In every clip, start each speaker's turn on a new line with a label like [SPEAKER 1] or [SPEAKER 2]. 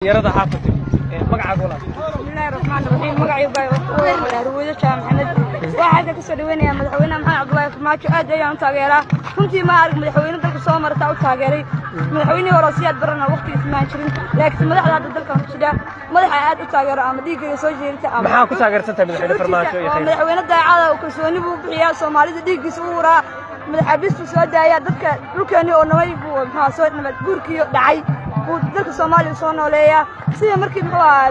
[SPEAKER 1] يرضى حافظ مقعد ولا
[SPEAKER 2] بسم الله الرحمن الرحيم مقعي رويدة شام محمد واحد كسر وين مدحوينه محمد عبد الله فرماجو aad ayaan taageeraa runtii ma arag madaxweyne dalka soo marta u taageeray madaxweyne Horaasiyad barana waqtigiisa ma jirin laakiin madaxda dalka sida madaxa aad u taageero ama dhiigga soo jeedinta ama
[SPEAKER 1] maxaa ku taageersantahay madaxweyne farmaajo iyo
[SPEAKER 2] madaxweyne daacada oo kalsooni buu bixiyaa Soomaalida dhiiggiisa u waraa madaxabistu soo daaya dadka dhulkeena oo nabad maxaa soo nabad guurkiyo dhacay dadka Soomaaliya soo nooleeya sida markii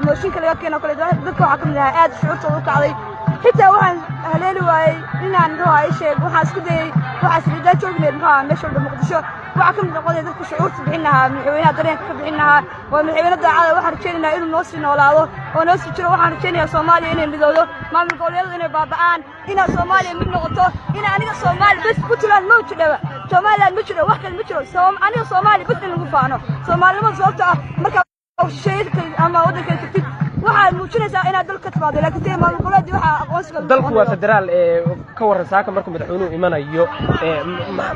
[SPEAKER 2] mooshinka laga keeno kale dadka waxa kamid ah aad shucuurtooda u kacday xitaa waxaan haleeli waayay inaan sheeg waxaan isku dayay waxaan sidoo joogneed meesha Muqdisho waxa kamid noqday dadka shucuurta bixinaha madaxweynaha dareenka ka bixinaha waa madaxweyne daacada waxaan rajaynaynaa inuu noo sii noolaado oo noo sii jiro waxaan rajaynayaa Soomaaliya inay midowdo maamul goboleedyada inay baaba'aan inay Soomaaliya mid noqoto in aniga Soomaali bas ku tilaan ma jiro Soomaaliland ma jiro wax kale ma jiro aniga Soomaali bas in lagu faano Soomaalnimada sababta ah marka sheegtay ama wadanka tagtid waxaad muujinaysaa inaad dalka timaado laakiin maamul goboleedyo waxa aqoonsiga
[SPEAKER 1] dalku waa federaal ka waran saaka markuu madaxweynuhu imanayo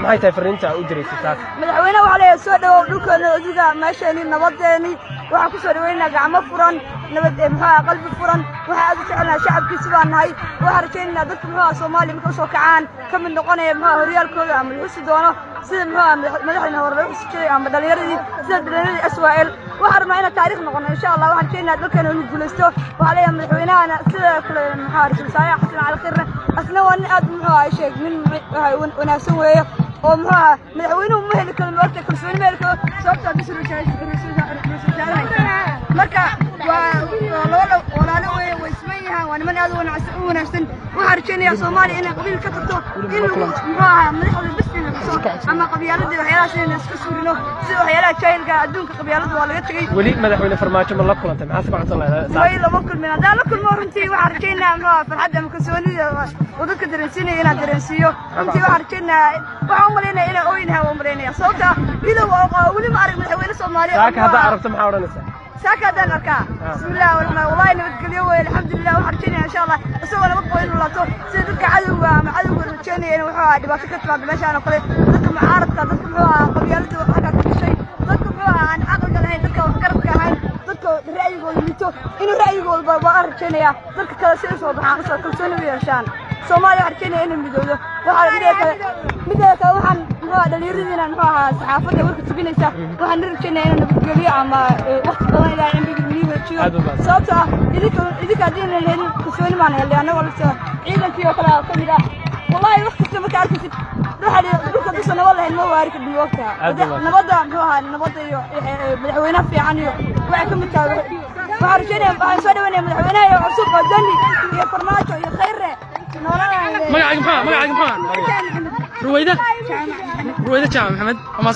[SPEAKER 1] maxay tahay fariinta u diraysaa saaka
[SPEAKER 2] madaxweynaha waxa leeyahay soo dhawow dhulkeena adiga meesheeni nabadeeni waxa ku soo dhaweynaa gacmo furan nabad qalbi furan waxa aad u jecelnahay shacabkiisa baan nahay waxa rajaynaynaa dadka Soomaaliya markay soo kacaan ka mid noqonaya horyaalkooda ama xusi doono sida madaxweynaha hore u xusay ama dhalinyaradii sida dhalinyaradii Israa'iil waxa rabnaa in taariikh noqono insha Allah waxa rajaynaynaa dalkeena inuu guuleysto waxa leeyahay madaxweynaha sida kale raiisul wasaaraha Xasan Cali Khayre asna waa nin aad sheeg min wanaagsan weeyo oo madaxweynuhu ma heli karo waqti kalsooni ma heli karo sababtoo ah marka waa laba walaalo way ismeeyaan waa niman aad u wanaagsan waxa rajaynayaa Soomaaliya inay qabiil ka tagto in madaxda bas ama qabyaaladii waxyaalahaas inay iska suurino sida waxyaalaha jaylka adduunka qabyaalada waa laga tagay
[SPEAKER 1] wali madaxweyne farmaajo ma la kulantay maxaa ka codsan lahayd
[SPEAKER 2] way laba kulmin hadda la kulmo runtii waxa rajaynayaa farxadda ama kalsoonida oo dadka dareensiinaya inaan dareensiiyo runtii waxa rajaynayaa waxa u maleynaya inaan ooyinahay oo maleynaya sababta idaw wali ma arag madaxweyne Soomaaliya
[SPEAKER 1] saaka hadda aragto maxaa oranaysaa
[SPEAKER 2] ساكا دنكا بسم الله والرحمن والله نبتقليه والحمد لله وحرجينا إن شاء الله أسوأ نبقى إنه الله تو سيدك عدو الرجاني إنه وحوا دباسك تطلع بمشي أنا قلت ذكر معارضة ذكر وحوا قبيلته وحكا كل شيء ذكر وحوا عن عقل هاي ذكر وفكرتك هاي ذكر رأيه ويميتو إنه رأيه والرجاني ذكر كذا شيء صوبها أصلا كل سنة ويرشان Soomaaliya arkeena inay midowdo waxa midaka waxaan dhalinyaradiina saxaafada warka tibinaysa waxaan rajaynayaa inaan nabadgeliyo ama waqti badan ilaa cimriga miyiga sababtoo ah idinka hadii la helin kalsooni maan helay anaga walaal ciidankii oo kale kamid ah wallahi waqti marka arkaysid dhulka dusha nabad lahayn ma waari ka dhigta nabada nabada iyo madaxweynaha fiican iyo waxa kamid tahay waxa rajaynayaa waxaan soo dhaweynaa madaxweynaha cusub oo dani iyo farmaajo iyo khayre
[SPEAKER 1] مقعد محمد رويدة جامع محمد وما